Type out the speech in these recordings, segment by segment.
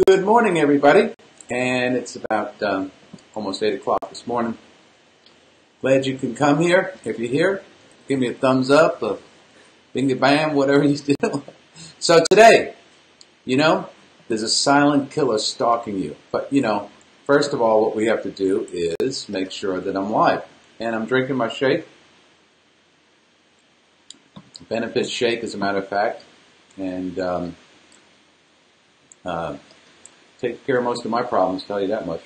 Good morning, everybody. And it's about almost 8 o'clock this morning. Glad you can come here. If you're here, give me a thumbs up, a bingy bam, whatever you do. So today, there's a silent killer stalking you. But, first of all, what we have to do is make sure that I'm live. And I'm drinking my shake. Benefit shake, as a matter of fact. And take care of most of my problems, tell you that much.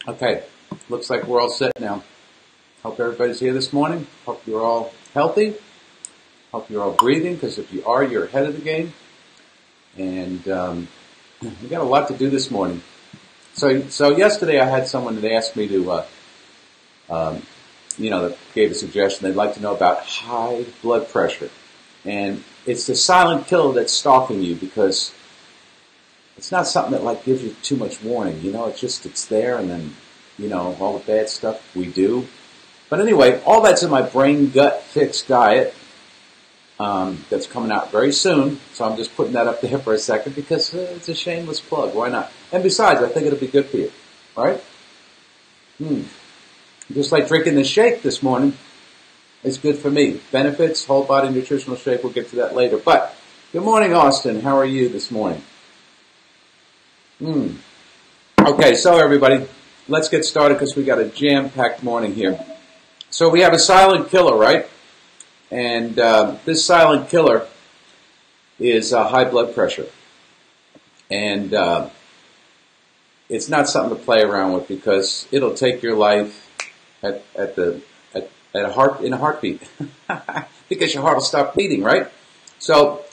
Okay, looks like we're all set now. Hope everybody's here this morning. Hope you're all healthy. Hope you're all breathing, because if you are, you're ahead of the game. And we got a lot to do this morning. So yesterday I had someone that asked me to, that gave a suggestion. They'd like to know about high blood pressure. And it's the silent killer that's stalking you, because it's not something that gives you too much warning. It's there, and then, all the bad stuff we do. But anyway, all that's in my Brain Gut Fix diet that's coming out very soon. So I'm just putting that up there for a second because it's a shameless plug. Why not? And besides, I think it'll be good for you. All right? Just like drinking the shake this morning. It's good for me. Benefits, whole body nutritional shake. We'll get to that later. But good morning, Austin. How are you this morning? Okay, so everybody, let's get started because we got a jam-packed morning here. So we have a silent killer, right? And this silent killer is high blood pressure. And it's not something to play around with, because it'll take your life in a heartbeat, because your heart will stop beating, right? So,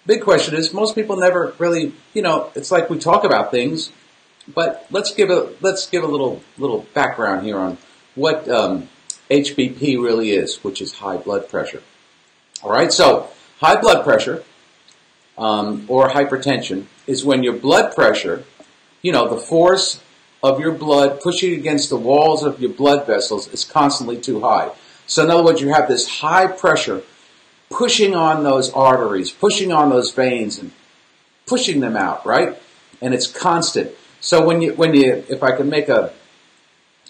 big question is, most people never really, it's like we talk about things, but let's give a little background here on what HBP really is, which is high blood pressure. All right, so high blood pressure or hypertension is when your blood pressure, the force of your blood pushing against the walls of your blood vessels is constantly too high. So in other words, you have this high pressure pushing on those arteries, pushing on those veins, and pushing them out, right? And it's constant. So when you, if I can make an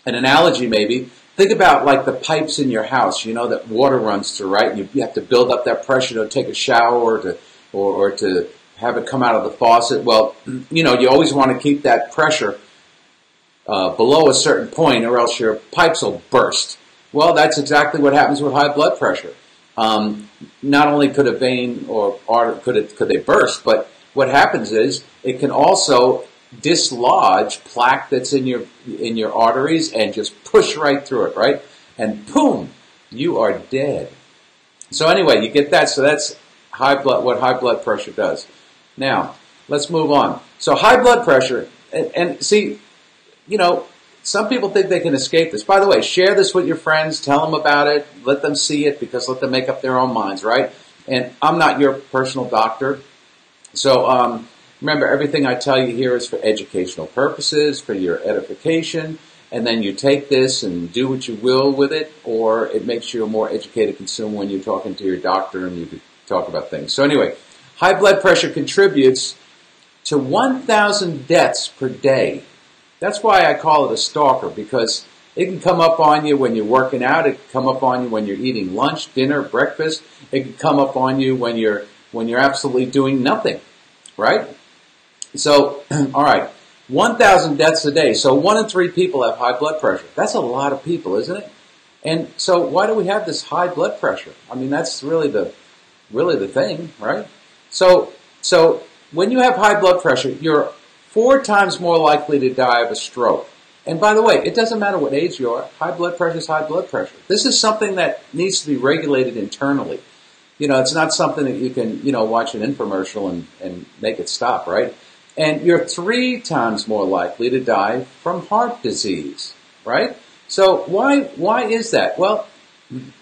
analogy, maybe think about like the pipes in your house, that water runs through, right? And you have to build up that pressure to take a shower or to have it come out of the faucet. Well, you always want to keep that pressure below a certain point, or else your pipes will burst. Well, that's exactly what happens with high blood pressure. Not only could a vein or artery could they burst, but what happens is it can also dislodge plaque that's in your arteries and just push right through it, right? And boom, you are dead. So anyway, you get that. So that's what high blood pressure does. Now, let's move on. So high blood pressure, and see, some people think they can escape this. By the way, share this with your friends. Tell them about it. Let them see it, because let them make up their own minds, right? And I'm not your personal doctor. So remember, everything I tell you here is for educational purposes, for your edification. And then you take this and do what you will with it, or it makes you a more educated consumer when you're talking to your doctor and you talk about things. So anyway, high blood pressure contributes to 1,000 deaths per day. That's why I call it a stalker, because it can come up on you when you're working out. It can come up on you when you're eating lunch, dinner, breakfast. It can come up on you when you're absolutely doing nothing, right? So, all right, 1,000 deaths a day. So 1 in 3 people have high blood pressure. That's a lot of people, isn't it? And so why do we have this high blood pressure? I mean, that's really the thing, right? So when you have high blood pressure, you're 4 times more likely to die of a stroke. And by the way, it doesn't matter what age you are. High blood pressure is high blood pressure. This is something that needs to be regulated internally. It's not something that you can, watch an infomercial and make it stop, right? And you're 3 times more likely to die from heart disease, right? So why is that? Well,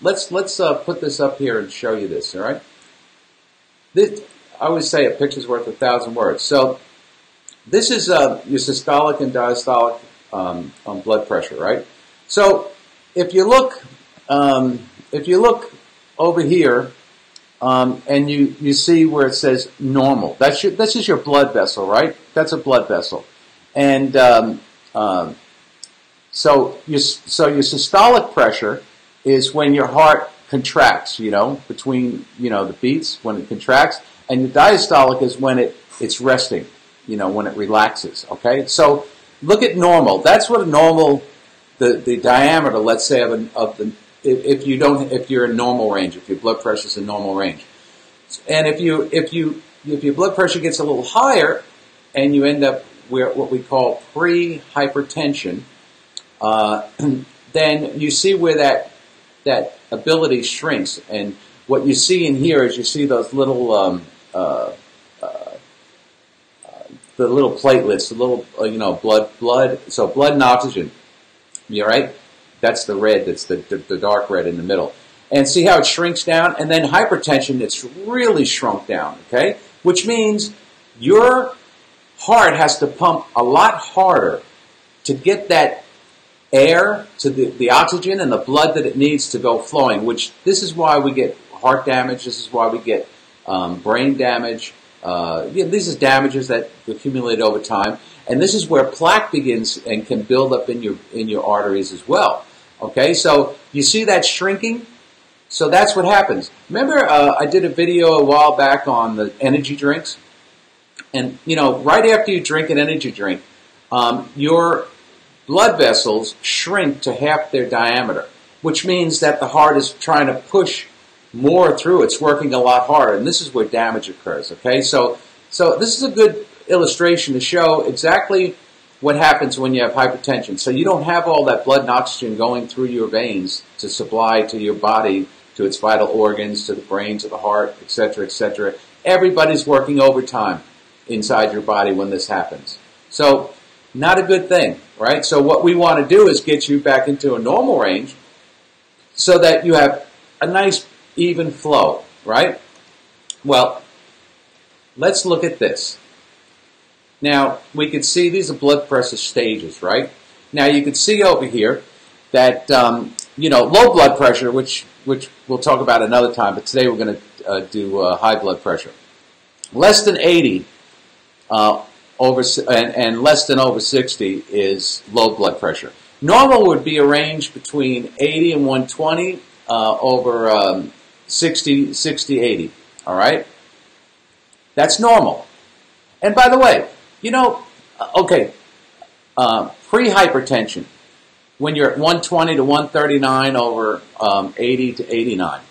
let's put this up here and show you this, all right? I always say a picture's worth 1,000 words. So this is your systolic and diastolic blood pressure, right? So if you look over here and you see where it says normal. This is your blood vessel, right? That's a blood vessel. And so your systolic pressure is when your heart contracts, between, the beats, when it contracts. And your diastolic is when it's resting, when it relaxes, okay? So look at normal. That's what a normal, the diameter, let's say, if you're in normal range, if your blood pressure is in normal range. And if your blood pressure gets a little higher and you end up what we call pre-hypertension, then you see where that ability shrinks. And what you see in here is you see those little the little platelets, the little blood. So blood and oxygen. You all right? That's the red. That's the dark red in the middle. And see how it shrinks down? And then hypertension, it's really shrunk down, okay? Which means your heart has to pump a lot harder to get that air to the oxygen and the blood that it needs to go flowing, which this is why we get heart damage. This is why we get brain damage. These are damages that accumulate over time. And this is where plaque begins and can build up in your arteries as well. Okay, so you see that shrinking? So that's what happens. Remember, I did a video a while back on the energy drinks? And, right after you drink an energy drink, your blood vessels shrink to half their diameter, which means that the heart is trying to push more through. It's working a lot harder, and this is where damage occurs, okay? So this is a good illustration to show exactly what happens when you have hypertension. So you don't have all that blood and oxygen going through your veins to supply to your body, to its vital organs, to the brain, to the heart, etc., etc. Everybody's working overtime inside your body when this happens. So not a good thing, right? So what we want to do is get you back into a normal range so that you have a nice even flow, right? Well, let's look at this. Now, we can see these are blood pressure stages, right? Now, you can see over here that, low blood pressure, which we'll talk about another time, but today we're going to do high blood pressure. Less than 80 and less than over 60 is low blood pressure. Normal would be a range between 80 and 120 over 60, 80, all right? That's normal. And by the way, pre-hypertension, when you're at 120 to 139 over 80 to 89.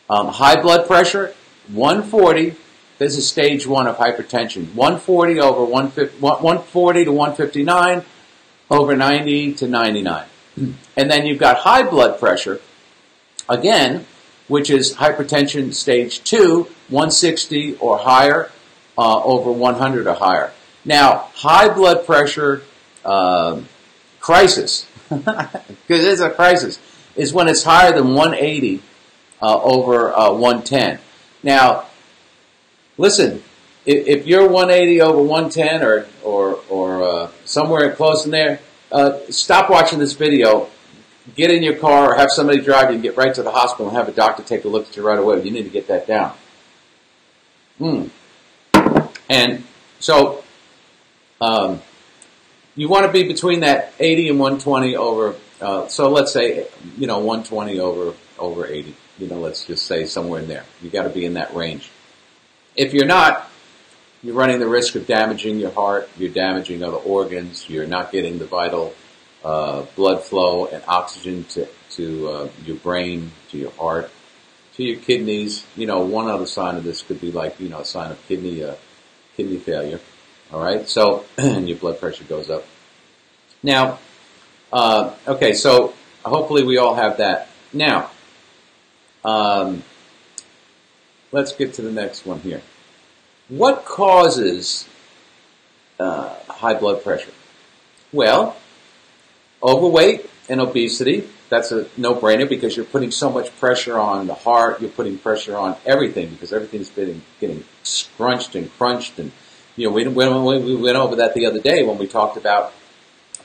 High blood pressure, 140. This is stage 1 of hypertension. 140 over 140 to 159 over 90 to 99. And then you've got high blood pressure, again, which is hypertension stage 2, 160 or higher over 100 or higher. Now, high blood pressure crisis, because it's a crisis, is when it's higher than 180 over 110. Now, listen, if you're 180 over 110 or somewhere close in there, stop watching this video. Get in your car or have somebody drive you and get right to the hospital and have a doctor take a look at you right away. You need to get that down. And so you want to be between that 80 and 120 over, so let's say, 120 over 80. Let's just say somewhere in there. You got to be in that range. If you're not, you're running the risk of damaging your heart, you're damaging other organs, you're not getting the vital blood flow and oxygen to your brain, to your heart, to your kidneys. One other sign of this could be like, a sign of kidney failure. All right, so and your blood pressure goes up. Now, okay, so hopefully we all have that. Now, let's get to the next one here. What causes high blood pressure? Well, overweight and obesity. That's a no-brainer because you're putting so much pressure on the heart. You're putting pressure on everything because everything's getting scrunched and crunched. And we went over that the other day when we talked about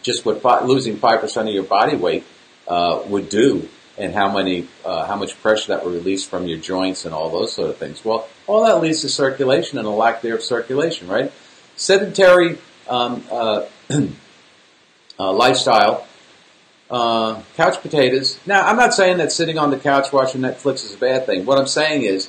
just what losing 5% of your body weight would do and how much pressure that will release from your joints and all those sort of things. Well, all that leads to circulation and a lack there of circulation, right? Sedentary lifestyle, couch potatoes. Now, I'm not saying that sitting on the couch watching Netflix is a bad thing. What I'm saying is,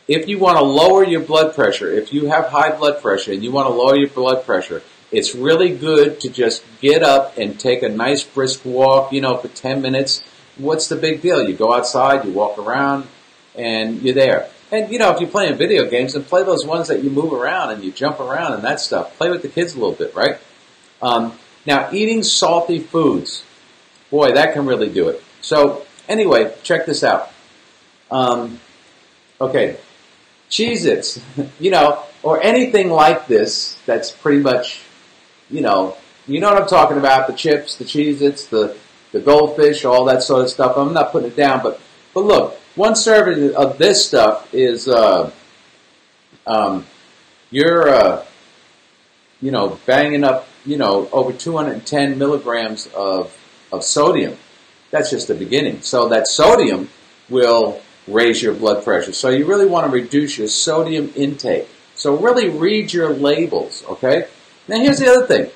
if you want to lower your blood pressure, if you have high blood pressure and you want to lower your blood pressure, it's really good to just get up and take a nice brisk walk, for 10 minutes. What's the big deal? You go outside, you walk around, and you're there. And, if you're playing video games, then play those ones that you move around and you jump around and that stuff. Play with the kids a little bit, right? Now, eating salty foods. Boy, that can really do it. So, anyway, check this out. Okay, Cheez-Its, or anything like this that's pretty much, you know what I'm talking about, the chips, the Cheez-Its, the goldfish, all that sort of stuff. I'm not putting it down, but look, one serving of this stuff is, you're banging up, over 210 milligrams of sodium. That's just the beginning. So that sodium will raise your blood pressure. So you really want to reduce your sodium intake. So really read your labels, okay? Now here's the other thing.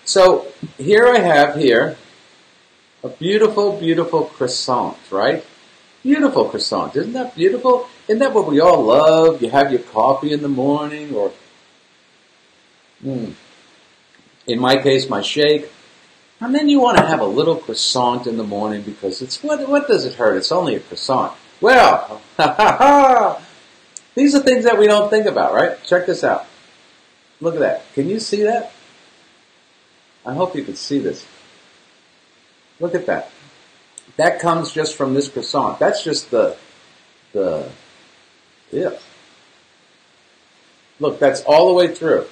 So here I have a beautiful, beautiful croissant, right? Beautiful croissant. Isn't that beautiful? Isn't that what we all love? You have your coffee in the morning, or in my case, my shake. And then you want to have a little croissant in the morning because it's, what does it hurt? It's only a croissant. Well, these are things that we don't think about, right? Check this out. Look at that. Can you see that? I hope you can see this. Look at that. That comes just from this croissant. That's just yeah. Look, that's all the way through.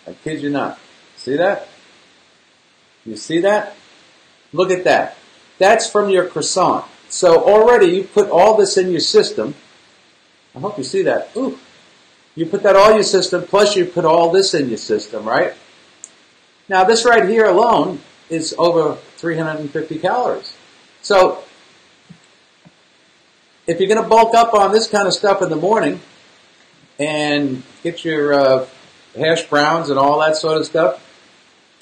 I kid you not. See that? You see that? Look at that. That's from your croissant. So already you put all this in your system. I hope you see that. Ooh. You put that all in your system, plus you put all this in your system, right? Now this right here alone is over 350 calories. So if you're going to bulk up on this kind of stuff in the morning and get your hash browns and all that sort of stuff,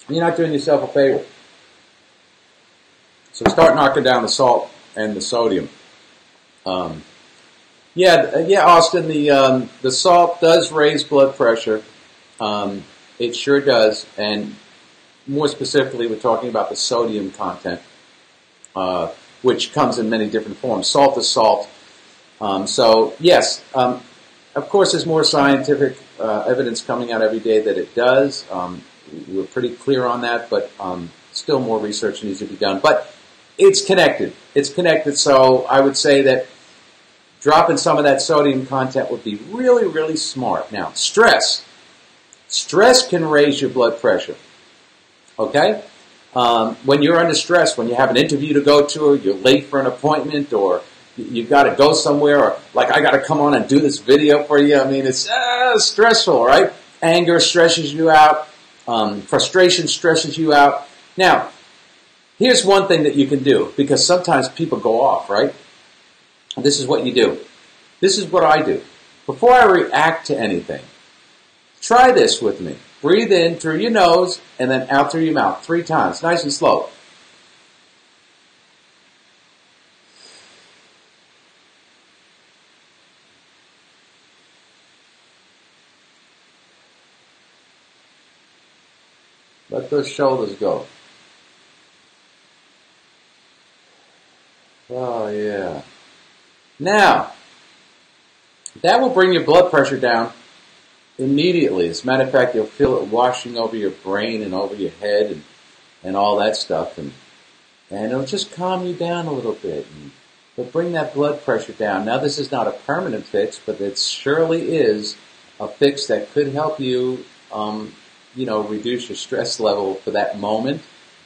you're not doing yourself a favor. So start knocking down the salt and the sodium. Yeah, Austin, the salt does raise blood pressure. It sure does. And more specifically, we're talking about the sodium content, which comes in many different forms. Salt is salt. So, yes, of course, there's more scientific evidence coming out every day that it does. We're pretty clear on that, but still more research needs to be done. But it's connected. It's connected, so I would say that dropping some of that sodium content would be really, really smart. Now, stress. Stress can raise your blood pressure. Okay? When you're under stress, when you have an interview to go to, or you're late for an appointment, or you've got to go somewhere, or like I got to come on and do this video for you. I mean, it's stressful, right? Anger stresses you out. Frustration stresses you out. Now, here's one thing that you can do, because sometimes people go off, right? This is what you do. This is what I do. Before I react to anything, try this with me. Breathe in through your nose and then out through your mouth 3 times, nice and slow. Let those shoulders go. Oh, yeah. Now, that will bring your blood pressure down immediately. As a matter of fact, you'll feel it washing over your brain and over your head and all that stuff. And it'll just calm you down a little bit. And it'll bring that blood pressure down. Now, this is not a permanent fix, but it surely is a fix that could help you, reduce your stress level for that moment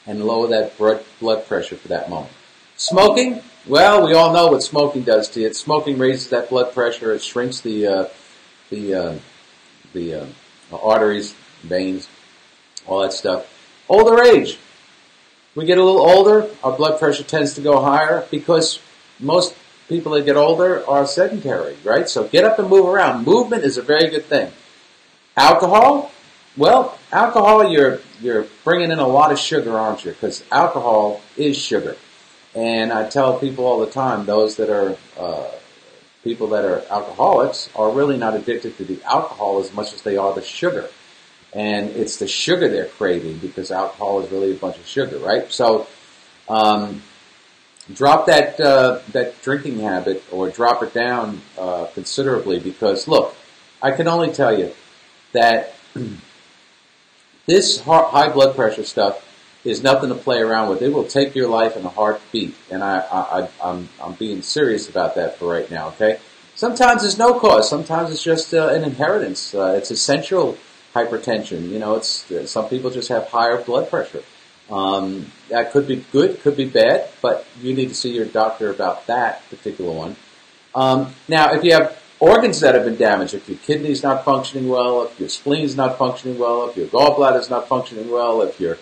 and lower that blood pressure for that moment. Smoking? Well, we all know what smoking does to you. Smoking raises that blood pressure. It shrinks the arteries, veins, all that stuff. Older age. we get a little older, our blood pressure tends to go higher because most people that get older are sedentary, right? So get up and move around. Movement is a very good thing. Alcohol? Well, alcohol, you're bringing in a lot of sugar, aren't you? Because alcohol is sugar. And I tell people all the time, those that are people that are alcoholics are really not addicted to the alcohol as much as they are the sugar. And it's the sugar they're craving because alcohol is really a bunch of sugar, right? So drop that drinking habit or drop it down considerably because, look, I can only tell you that this high blood pressure stuff is nothing to play around with. It will take your life in a heartbeat, and I'm being serious about that for right now. Okay. Sometimes there's no cause. Sometimes it's just an inheritance. It's essential hypertension. You know, it's some people just have higher blood pressure. That could be good, could be bad, but you need to see your doctor about that particular one. Now, if you have organs that have been damaged, if your kidney's not functioning well, if your spleen's not functioning well, if your gallbladder's not functioning well, if your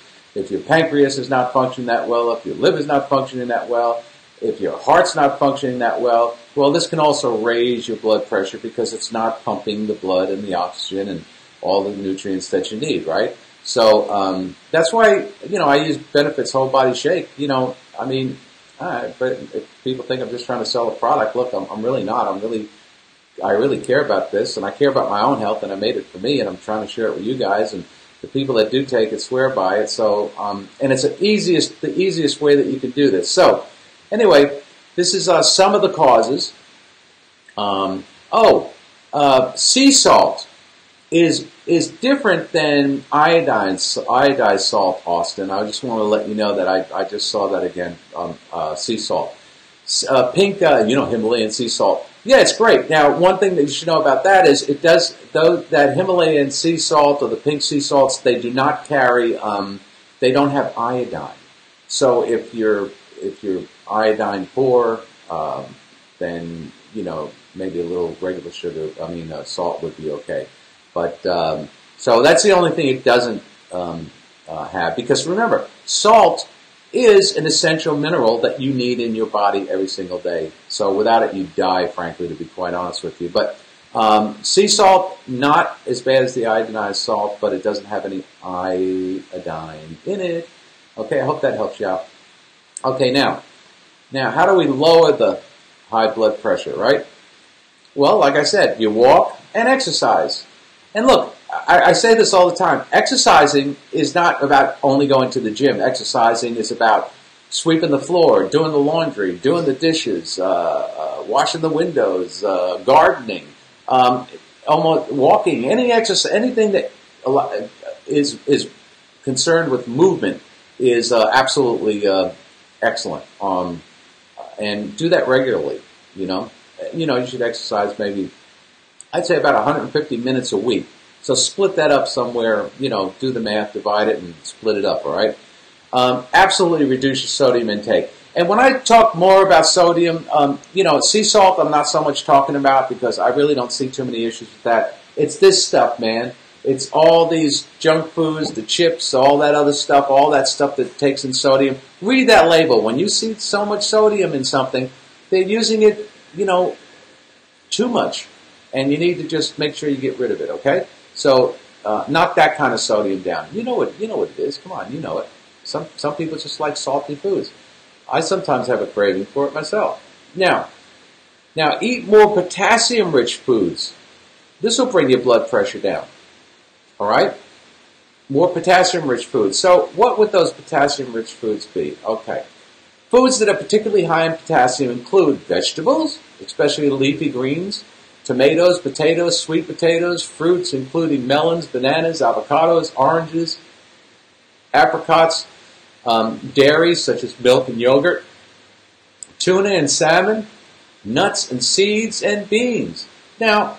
pancreas is not functioning that well, if your liver's not functioning that well, if your heart's not functioning that well, this can also raise your blood pressure because it's not pumping the blood and the oxygen and all the nutrients that you need, right? So that's why, I use Benefits Whole Body Shake. But if people think I'm just trying to sell a product, look, I'm really not. I really care about this, and I care about my own health, and I made it for me, and I'm trying to share it with you guys, and the people that do take it swear by it. So, and it's the easiest way that you can do this. So, anyway, this is some of the causes. Sea salt is different than iodized salt, Austin. I just want to let you know that I just saw that again. Sea salt, pink, Himalayan sea salt. Yeah, it's great. Now, one thing that you should know about that is that Himalayan sea salt or the pink sea salts, they do not carry, they don't have iodine. So if you're iodine poor, then, maybe a little regular salt would be okay. But, so that's the only thing it doesn't, have. Because remember, salt is an essential mineral that you need in your body every single day. So without it, you die, frankly, to be quite honest with you. But sea salt, not as bad as the iodinized salt, but it doesn't have any iodine in it. Okay, I hope that helps you out. Okay, now, how do we lower the high blood pressure, right? Well, like I said, you walk and exercise. And look, I say this all the time. Exercising is not about only going to the gym. Exercising is about sweeping the floor, doing the laundry, doing the dishes, washing the windows, gardening, almost walking. Any exercise, anything that is concerned with movement is absolutely excellent. And do that regularly. You should exercise maybe, I'd say about 150 minutes a week. So split that up somewhere, do the math, divide it, and split it up, all right? Absolutely reduce your sodium intake. And when I talk more about sodium, sea salt I'm not so much talking about because I really don't see too many issues with that. It's this stuff, man. It's all these junk foods, the chips, all that other stuff, all that stuff that takes in sodium. Read that label. When you see so much sodium in something, they're using it, too much. And you need to just make sure you get rid of it, okay? So knock that kind of sodium down. You know what it is. Come on, you know it. Some people just like salty foods. I sometimes have a craving for it myself. Now eat more potassium-rich foods. This will bring your blood pressure down. All right? More potassium-rich foods. So what would those potassium-rich foods be? Okay. Foods that are particularly high in potassium include vegetables, especially leafy greens, tomatoes, potatoes, sweet potatoes, fruits including melons, bananas, avocados, oranges, apricots, dairy such as milk and yogurt, tuna and salmon, nuts and seeds, and beans. Now,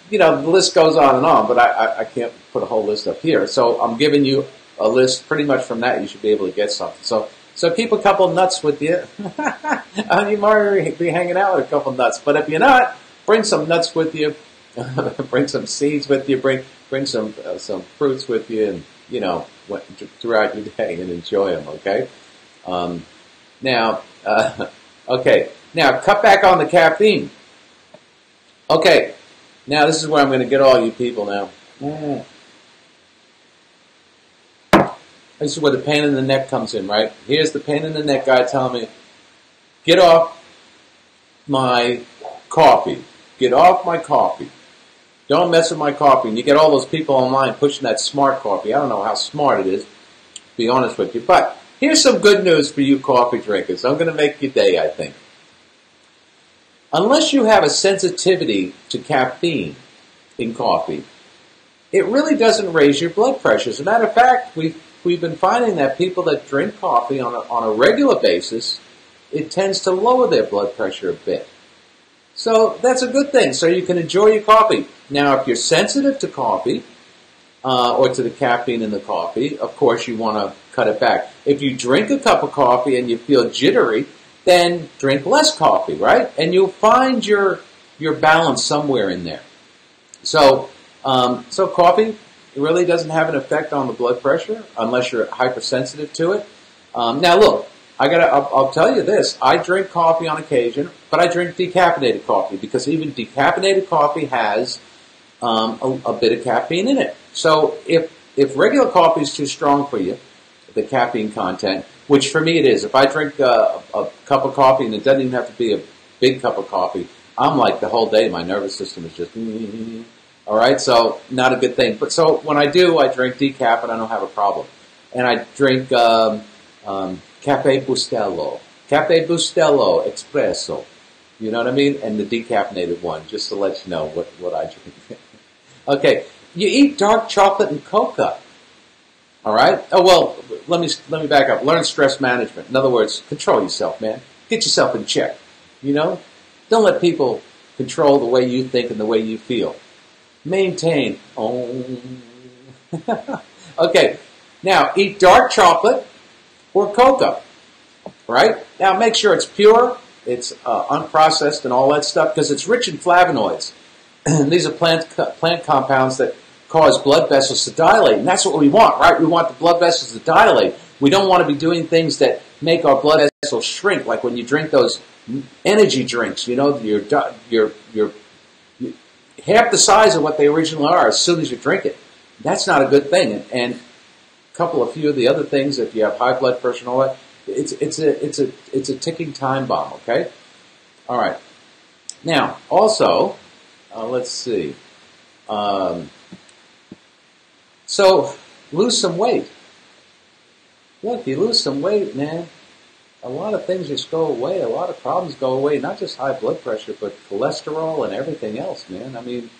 the list goes on, but I can't put a whole list up here. So I'm giving you a list pretty much from that. You should be able to get something. So keep a couple nuts with you. You might be hanging out with a couple nuts. But if you're not, bring some nuts with you. Bring some seeds with you. Bring some fruits with you, and throughout your day and enjoy them. Okay. Now, okay. Now, cut back on the caffeine. Okay. Now, this is where I'm going to get all you people now. This is where the pain in the neck comes in, right? Here's the pain in the neck guy telling me, get off my coffee. Get off my coffee. Don't mess with my coffee. And you get all those people online pushing that smart coffee. I don't know how smart it is, to be honest with you. But here's some good news for you coffee drinkers. I'm going to make your day, I think. Unless you have a sensitivity to caffeine in coffee, it really doesn't raise your blood pressure. As a matter of fact, we've been finding that people that drink coffee on a regular basis, it tends to lower their blood pressure a bit. So that's a good thing. So you can enjoy your coffee. Now, if you're sensitive to coffee, or to the caffeine in the coffee, of course you want to cut it back. If you drink a cup of coffee and you feel jittery, then drink less coffee, right? And you'll find your balance somewhere in there. So coffee really doesn't have an effect on the blood pressure unless you're hypersensitive to it. Now look, I'll tell you this. I drink coffee on occasion, but I drink decaffeinated coffee because even decaffeinated coffee has a bit of caffeine in it. So if regular coffee is too strong for you, the caffeine content, which for me it is. If I drink a cup of coffee, and it doesn't even have to be a big cup of coffee, I'm like the whole day, my nervous system is just, all right, so not a good thing. But so when I do, I drink decaf and I don't have a problem. And I drink Cafe Bustelo Espresso, you know what I mean? And the decaffeinated one, just to let you know what I drink. Okay, you eat dark chocolate and cocoa. All right? Oh, well, let me back up. Learn stress management. In other words, control yourself, man. Get yourself in check, you know? Don't let people control the way you think and the way you feel. Maintain. Oh. Okay, now eat dark chocolate or cocoa, right? Now make sure it's pure, it's unprocessed and all that stuff because it's rich in flavonoids. These are plant compounds that cause blood vessels to dilate, and that's what we want, right? We want the blood vessels to dilate. We don't want to be doing things that make our blood vessels shrink, like when you drink those energy drinks. You know, you're half the size of what they originally are as soon as you drink it. That's not a good thing. And a few of the other things, if you have high blood pressure and all that, it's a ticking time bomb. Okay, all right. Now, also, let's see. So, lose some weight. Look, you lose some weight, man. A lot of things just go away. A lot of problems go away. Not just high blood pressure, but cholesterol and everything else, man. I mean,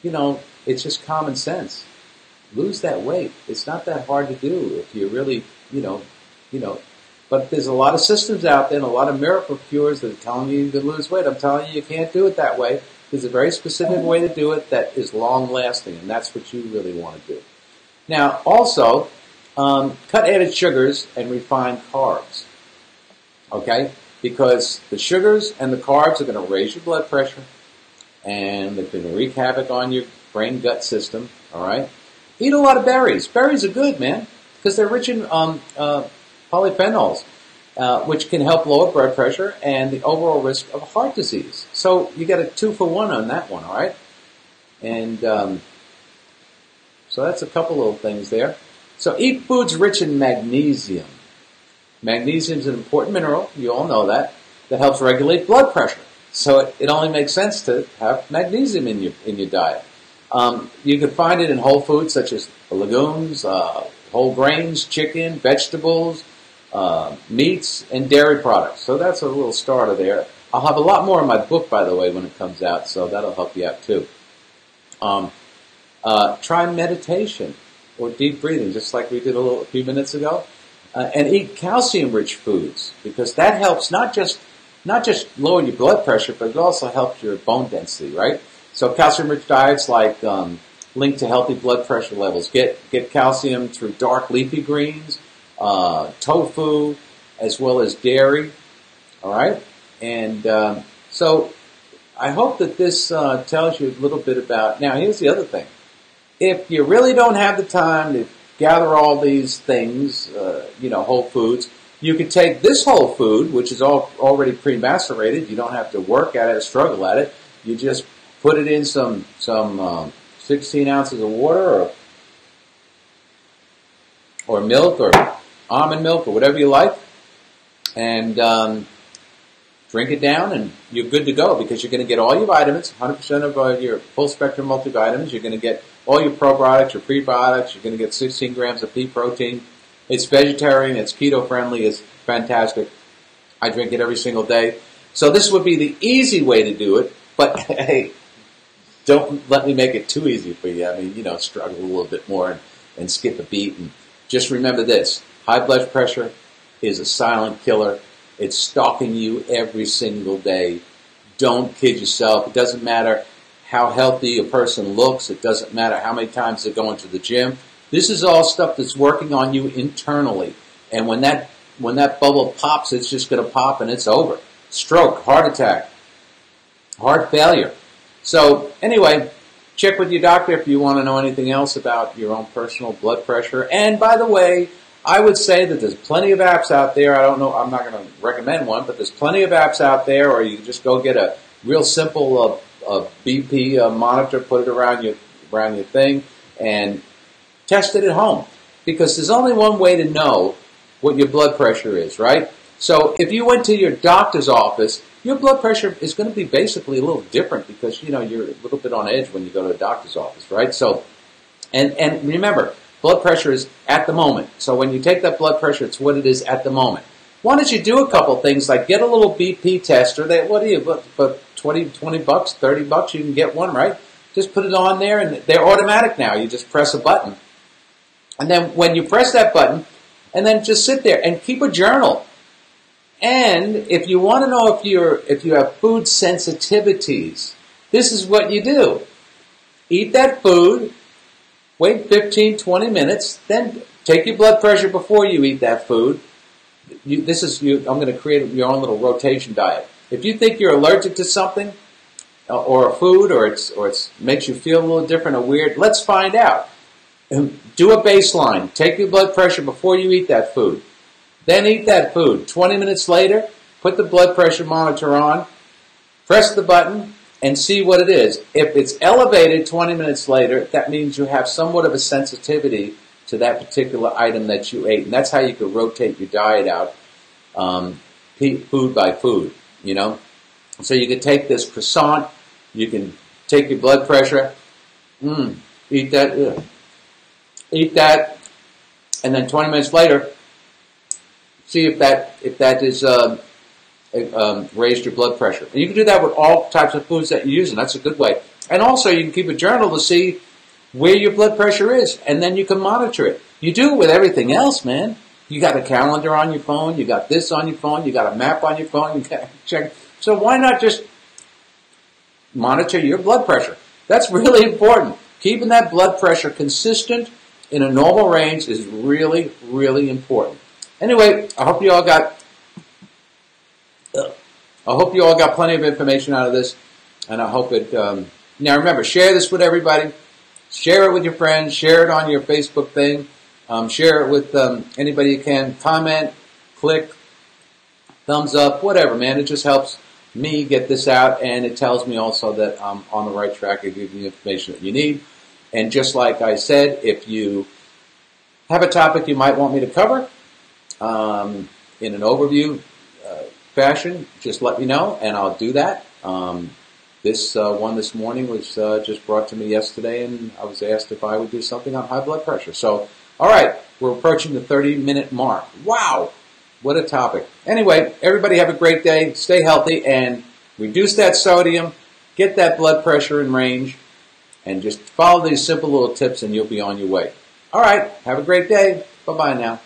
you know, it's just common sense. Lose that weight. It's not that hard to do if you really, you know. But there's a lot of systems out there and a lot of miracle cures that are telling you to lose weight. I'm telling you, you can't do it that way. There's a very specific way to do it that is long-lasting, and that's what you really want to do. Now, also, cut added sugars and refined carbs, okay? Because the sugars and the carbs are going to raise your blood pressure, and they're going to wreak havoc on your brain-gut system, all right? Eat a lot of berries. Berries are good, man, because they're rich in polyphenols, which can help lower blood pressure and the overall risk of heart disease. So you get a 2-for-1 on that one, all right? And so that's a couple of things there. So eat foods rich in magnesium. Magnesium is an important mineral, you all know that helps regulate blood pressure. So it only makes sense to have magnesium in your diet. You can find it in whole foods such as legumes, whole grains, chicken, vegetables, meats, and dairy products. So that's a little starter there. I'll have a lot more in my book, by the way, when it comes out, so that'll help you out too. Try meditation or deep breathing, just like we did a few minutes ago. And eat calcium-rich foods, because that helps not just lower your blood pressure, but it also helps your bone density, right? So calcium-rich diets like linked to healthy blood pressure levels. Get calcium through dark leafy greens, tofu, as well as dairy. All right, and so I hope that this tells you a little bit about. Now, here's the other thing: if you really don't have the time to gather all these things, whole foods, You could take this whole food, which is already pre-macerated. You don't have to work at it or struggle at it. You just put it in some 16 ounces of water or milk or almond milk or whatever you like, and drink it down, and you're good to go because you're going to get all your vitamins, 100% of your full spectrum multivitamins. You're going to get all your probiotics, your prebiotics. You're going to get 16 grams of pea protein. It's vegetarian. It's keto friendly. It's fantastic. I drink it every single day. So this would be the easy way to do it. But hey, don't let me make it too easy for you. I mean, struggle a little bit more and skip a beat. And just remember this: high blood pressure is a silent killer. It's stalking you every single day. Don't kid yourself. It doesn't matter how healthy a person looks. It doesn't matter how many times they're going to the gym. This is all stuff that's working on you internally. And when that bubble pops, it's just going to pop and it's over. Stroke, heart attack, heart failure. So anyway, check with your doctor if you want to know anything else about your own personal blood pressure. And by the way, I would say that there's plenty of apps out there. I don't know, I'm not going to recommend one, but there's plenty of apps out there, or you can just go get a real simple BP monitor, put it around your thing, and test it at home. Because there's only one way to know what your blood pressure is, right? So if you went to your doctor's office, your blood pressure is going to be basically a little different because, you're a little bit on edge when you go to a doctor's office, right? So, and remember, blood pressure is at the moment. So when you take that blood pressure, it's what it is at the moment. Why don't you do a couple things like get a little BP tester? But 20 bucks, 30 bucks, you can get one, right? Just put it on there, and they're automatic now. You just press a button. And then when you press that button, and then just sit there and keep a journal. And if you want to know if you have food sensitivities, this is what you do. Eat that food, wait 15, 20 minutes, then take your blood pressure before you eat that food. I'm going to create your own little rotation diet. If you think you're allergic to something, or a food, or it makes you feel a little different or weird, let's find out. Do a baseline. Take your blood pressure before you eat that food. Then eat that food. 20 minutes later, put the blood pressure monitor on, press the button, and see what it is. If it's elevated 20 minutes later, that means you have somewhat of a sensitivity to that particular item that you ate. And that's how you can rotate your diet out, food by food, So you can take this croissant, you can take your blood pressure, eat that, and then 20 minutes later, see if that is raised your blood pressure. And you can do that with all types of foods that you're using. That's a good way. And also, you can keep a journal to see where your blood pressure is, and then you can monitor it. You do it with everything else, man. You got a calendar on your phone. You got this on your phone. You got a map on your phone. You got check. So why not just monitor your blood pressure? That's really important. Keeping that blood pressure consistent in a normal range is really, really important. Anyway, I hope you all got plenty of information out of this, and I hope it. Now remember, share this with everybody. Share it with your friends. Share it on your Facebook thing. Share it with anybody you can. Comment, click, thumbs up, whatever, man. It just helps me get this out, and it tells me also that I'm on the right track and giving you the information that you need. And just like I said, if you have a topic you might want me to cover in an overview fashion, just let me know, and I'll do that. This one this morning was just brought to me yesterday, and I was asked if I would do something on high blood pressure. So, all right, we're approaching the 30-minute mark. Wow, what a topic. Anyway, everybody have a great day. Stay healthy, and reduce that sodium, get that blood pressure in range, and just follow these simple little tips, and you'll be on your way. All right, have a great day. Bye-bye now.